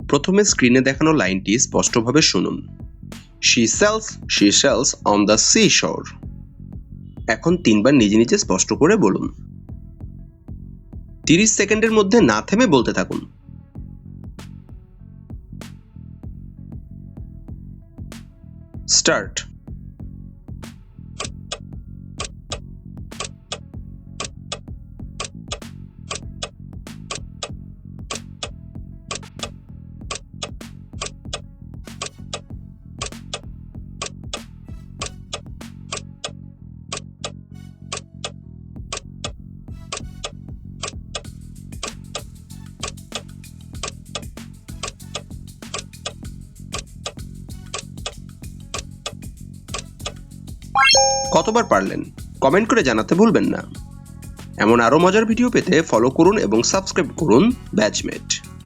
প্রথমে স্ক্রিনে দেখানো লাইনটি স্পষ্টভাবে শুনুন। She sells on the seashore. এখন 3 বার নিজে নিজে স্পষ্ট করে বলুন। 30 সেকেন্ডের মধ্যে না থেমে বলতে থাকুন। স্টার্ট। কতবার পারলেন কমেন্ট করে জানাতে ভুলবেন না। এমন আরো মজার ভিডিও পেতে ফলো করুন এবং সাবস্ক্রাইব করুন ব্যাচমেট।